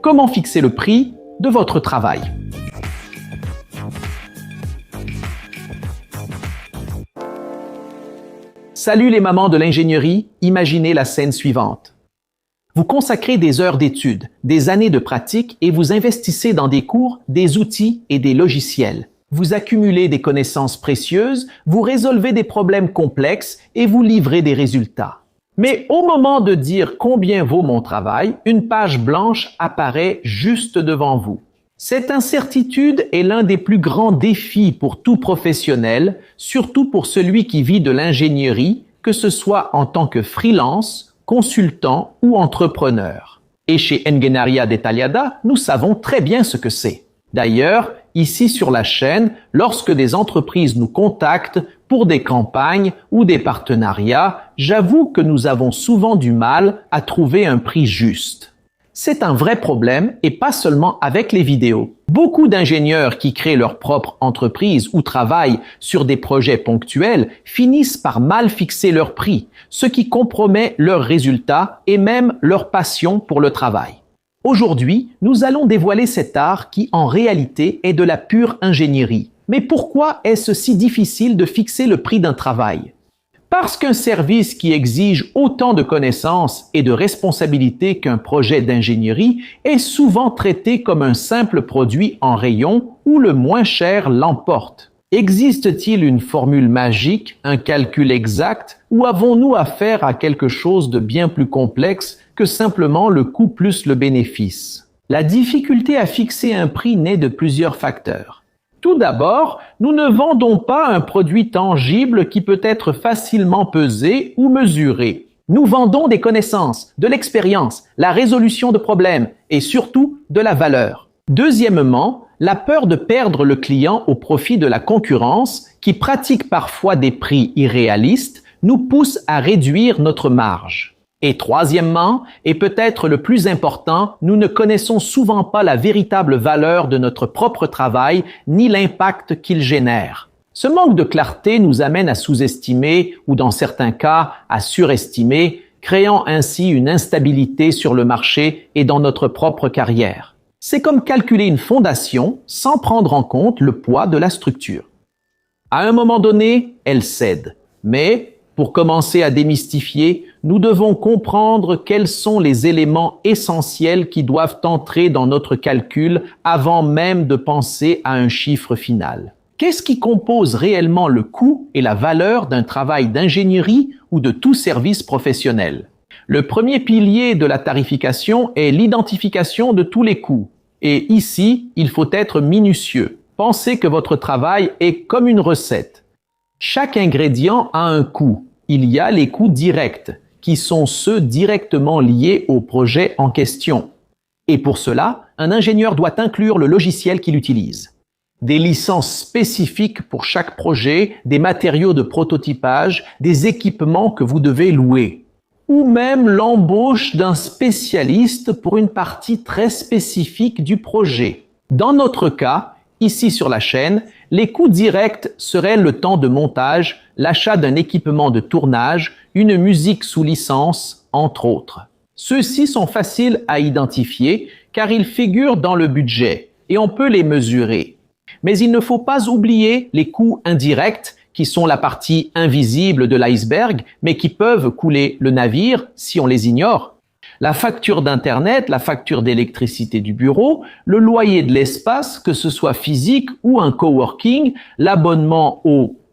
Comment fixer le prix de votre travail? Salut les mamans de l'ingénierie, imaginez la scène suivante. Vous consacrez des heures d'études, des années de pratique et vous investissez dans des cours, des outils et des logiciels. Vous accumulez des connaissances précieuses, vous résolvez des problèmes complexes et vous livrez des résultats. Mais au moment de dire combien vaut mon travail, une page blanche apparaît juste devant vous. Cette incertitude est l'un des plus grands défis pour tout professionnel, surtout pour celui qui vit de l'ingénierie, que ce soit en tant que freelance, consultant ou entrepreneur. Et chez Engenharia Detalhada, nous savons très bien ce que c'est. D'ailleurs, ici sur la chaîne, lorsque des entreprises nous contactent pour des campagnes ou des partenariats, j'avoue que nous avons souvent du mal à trouver un prix juste. C'est un vrai problème et pas seulement avec les vidéos. Beaucoup d'ingénieurs qui créent leur propre entreprise ou travaillent sur des projets ponctuels finissent par mal fixer leur prix, ce qui compromet leurs résultats et même leur passion pour le travail. Aujourd'hui, nous allons dévoiler cet art qui, en réalité, est de la pure ingénierie. Mais pourquoi est-ce si difficile de fixer le prix d'un travail? Parce qu'un service qui exige autant de connaissances et de responsabilités qu'un projet d'ingénierie est souvent traité comme un simple produit en rayon où le moins cher l'emporte. Existe-t-il une formule magique, un calcul exact, ou avons-nous affaire à quelque chose de bien plus complexe que simplement le coût plus le bénéfice? La difficulté à fixer un prix naît de plusieurs facteurs. Tout d'abord, nous ne vendons pas un produit tangible qui peut être facilement pesé ou mesuré. Nous vendons des connaissances, de l'expérience, la résolution de problèmes et surtout de la valeur. Deuxièmement, la peur de perdre le client au profit de la concurrence, qui pratique parfois des prix irréalistes, nous pousse à réduire notre marge. Et troisièmement, et peut-être le plus important, nous ne connaissons souvent pas la véritable valeur de notre propre travail ni l'impact qu'il génère. Ce manque de clarté nous amène à sous-estimer ou dans certains cas à surestimer, créant ainsi une instabilité sur le marché et dans notre propre carrière. C'est comme calculer une fondation sans prendre en compte le poids de la structure. À un moment donné, elle cède. Mais, pour commencer à démystifier, nous devons comprendre quels sont les éléments essentiels qui doivent entrer dans notre calcul avant même de penser à un chiffre final. Qu'est-ce qui compose réellement le coût et la valeur d'un travail d'ingénierie ou de tout service professionnel? Le premier pilier de la tarification est l'identification de tous les coûts. Et ici, il faut être minutieux. Pensez que votre travail est comme une recette. Chaque ingrédient a un coût. Il y a les coûts directs, qui sont ceux directement liés au projet en question. Et pour cela, un ingénieur doit inclure le logiciel qu'il utilise. Des licences spécifiques pour chaque projet, des matériaux de prototypage, des équipements que vous devez louer. Ou même l'embauche d'un spécialiste pour une partie très spécifique du projet. Dans notre cas, ici sur la chaîne, les coûts directs seraient le temps de montage, l'achat d'un équipement de tournage, une musique sous licence, entre autres. Ceux-ci sont faciles à identifier car ils figurent dans le budget et on peut les mesurer. Mais il ne faut pas oublier les coûts indirects qui sont la partie invisible de l'iceberg, mais qui peuvent couler le navire si on les ignore. La facture d'Internet, la facture d'électricité du bureau, le loyer de l'espace, que ce soit physique ou un coworking, l'abonnement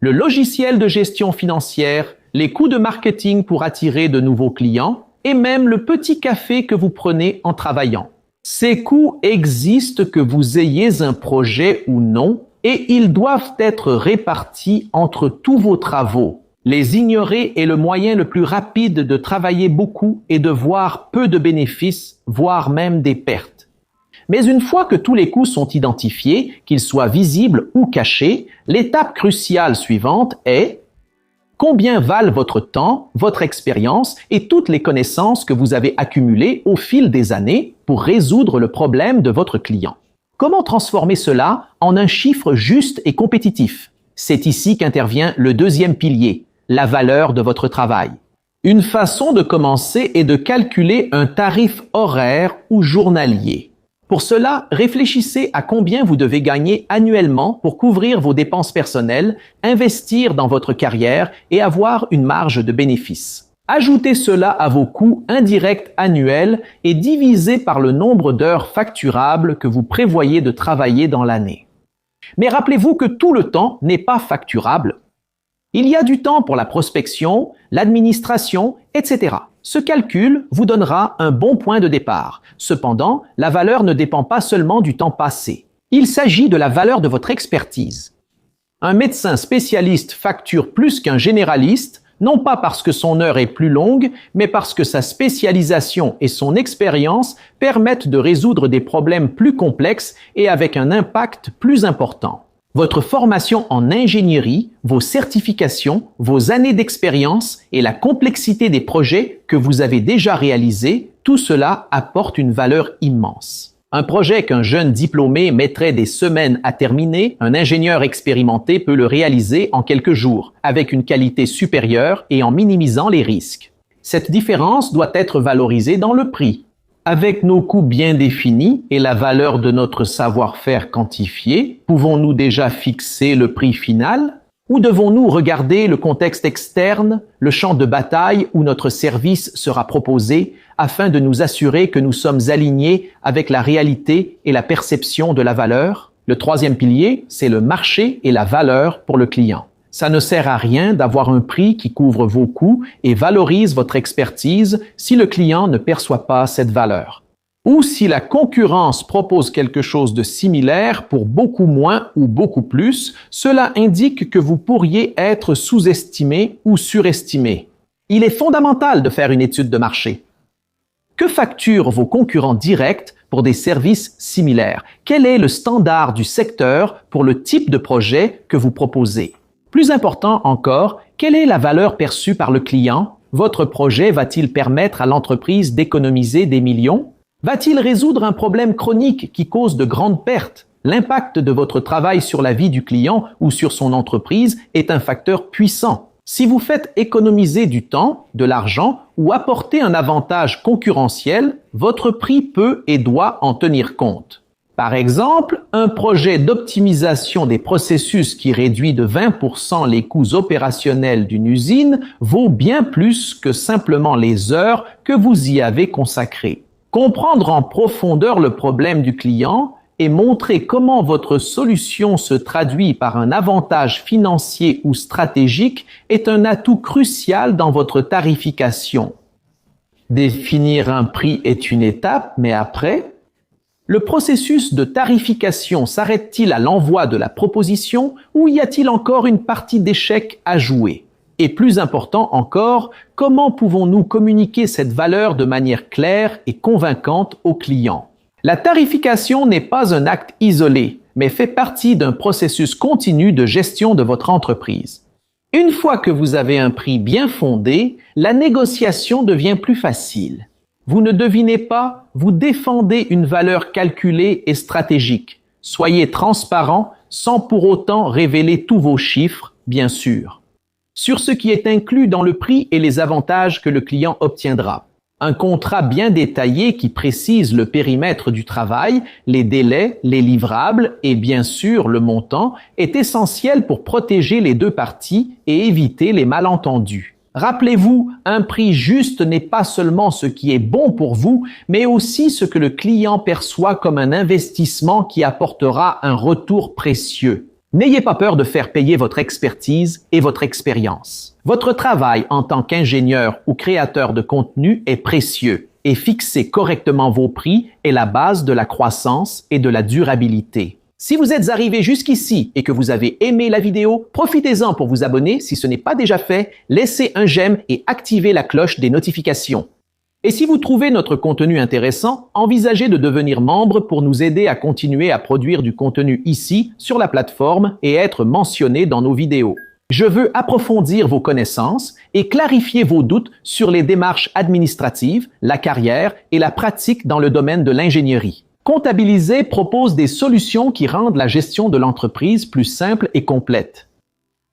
le logiciel de gestion financière, les coûts de marketing pour attirer de nouveaux clients et même le petit café que vous prenez en travaillant. Ces coûts existent que vous ayez un projet ou non et ils doivent être répartis entre tous vos travaux. Les ignorer est le moyen le plus rapide de travailler beaucoup et de voir peu de bénéfices, voire même des pertes. Mais une fois que tous les coûts sont identifiés, qu'ils soient visibles ou cachés, l'étape cruciale suivante est combien valent votre temps, votre expérience et toutes les connaissances que vous avez accumulées au fil des années pour résoudre le problème de votre client. Comment transformer cela en un chiffre juste et compétitif? C'est ici qu'intervient le deuxième pilier, la valeur de votre travail. Une façon de commencer est de calculer un tarif horaire ou journalier. Pour cela, réfléchissez à combien vous devez gagner annuellement pour couvrir vos dépenses personnelles, investir dans votre carrière et avoir une marge de bénéfice. Ajoutez cela à vos coûts indirects annuels et divisez par le nombre d'heures facturables que vous prévoyez de travailler dans l'année. Mais rappelez-vous que tout le temps n'est pas facturable. Il y a du temps pour la prospection, l'administration, etc. Ce calcul vous donnera un bon point de départ. Cependant, la valeur ne dépend pas seulement du temps passé. Il s'agit de la valeur de votre expertise. Un médecin spécialiste facture plus qu'un généraliste, non pas parce que son heure est plus longue, mais parce que sa spécialisation et son expérience permettent de résoudre des problèmes plus complexes et avec un impact plus important. Votre formation en ingénierie, vos certifications, vos années d'expérience et la complexité des projets que vous avez déjà réalisés, tout cela apporte une valeur immense. Un projet qu'un jeune diplômé mettrait des semaines à terminer, un ingénieur expérimenté peut le réaliser en quelques jours, avec une qualité supérieure et en minimisant les risques. Cette différence doit être valorisée dans le prix. Avec nos coûts bien définis et la valeur de notre savoir-faire quantifié, pouvons-nous déjà fixer le prix final? Ou devons-nous regarder le contexte externe, le champ de bataille où notre service sera proposé, afin de nous assurer que nous sommes alignés avec la réalité et la perception de la valeur? Le troisième pilier, c'est le marché et la valeur pour le client. Ça ne sert à rien d'avoir un prix qui couvre vos coûts et valorise votre expertise si le client ne perçoit pas cette valeur. Ou si la concurrence propose quelque chose de similaire pour beaucoup moins ou beaucoup plus, cela indique que vous pourriez être sous-estimé ou surestimé. Il est fondamental de faire une étude de marché. Que facturent vos concurrents directs pour des services similaires? Quel est le standard du secteur pour le type de projet que vous proposez? Plus important encore, quelle est la valeur perçue par le client? Votre projet va-t-il permettre à l'entreprise d'économiser des millions? Va-t-il résoudre un problème chronique qui cause de grandes pertes? L'impact de votre travail sur la vie du client ou sur son entreprise est un facteur puissant. Si vous faites économiser du temps, de l'argent ou apporter un avantage concurrentiel, votre prix peut et doit en tenir compte. Par exemple, un projet d'optimisation des processus qui réduit de 20% les coûts opérationnels d'une usine vaut bien plus que simplement les heures que vous y avez consacrées. Comprendre en profondeur le problème du client et montrer comment votre solution se traduit par un avantage financier ou stratégique est un atout crucial dans votre tarification. Définir un prix est une étape, mais après, le processus de tarification s'arrête-t-il à l'envoi de la proposition ou y a-t-il encore une partie d'échec à jouer? Et plus important encore, comment pouvons-nous communiquer cette valeur de manière claire et convaincante aux clients? La tarification n'est pas un acte isolé, mais fait partie d'un processus continu de gestion de votre entreprise. Une fois que vous avez un prix bien fondé, la négociation devient plus facile. Vous ne devinez pas, vous défendez une valeur calculée et stratégique. Soyez transparent sans pour autant révéler tous vos chiffres, bien sûr, sur ce qui est inclus dans le prix et les avantages que le client obtiendra. Un contrat bien détaillé qui précise le périmètre du travail, les délais, les livrables et bien sûr le montant est essentiel pour protéger les deux parties et éviter les malentendus. Rappelez-vous, un prix juste n'est pas seulement ce qui est bon pour vous, mais aussi ce que le client perçoit comme un investissement qui apportera un retour précieux. N'ayez pas peur de faire payer votre expertise et votre expérience. Votre travail en tant qu'ingénieur ou créateur de contenu est précieux et fixer correctement vos prix est la base de la croissance et de la durabilité. Si vous êtes arrivé jusqu'ici et que vous avez aimé la vidéo, profitez-en pour vous abonner si ce n'est pas déjà fait, laissez un j'aime et activez la cloche des notifications. Et si vous trouvez notre contenu intéressant, envisagez de devenir membre pour nous aider à continuer à produire du contenu ici, sur la plateforme, et être mentionné dans nos vidéos. Je veux approfondir vos connaissances et clarifier vos doutes sur les démarches administratives, la carrière et la pratique dans le domaine de l'ingénierie. Comptabiliser propose des solutions qui rendent la gestion de l'entreprise plus simple et complète.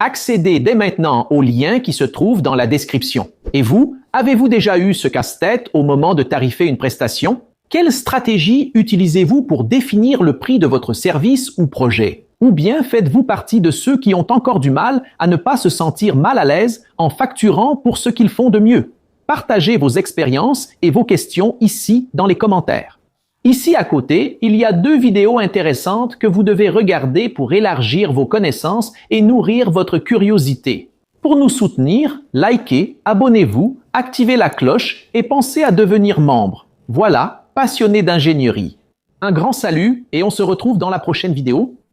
Accédez dès maintenant au lien qui se trouve dans la description. Et vous, avez-vous déjà eu ce casse-tête au moment de tarifer une prestation? Quelle stratégie utilisez-vous pour définir le prix de votre service ou projet? Ou bien faites-vous partie de ceux qui ont encore du mal à ne pas se sentir mal à l'aise en facturant pour ce qu'ils font de mieux? Partagez vos expériences et vos questions ici dans les commentaires. Ici à côté, il y a 2 vidéos intéressantes que vous devez regarder pour élargir vos connaissances et nourrir votre curiosité. Pour nous soutenir, likez, abonnez-vous, activez la cloche et pensez à devenir membre. Voilà, passionné d'ingénierie. Un grand salut et on se retrouve dans la prochaine vidéo.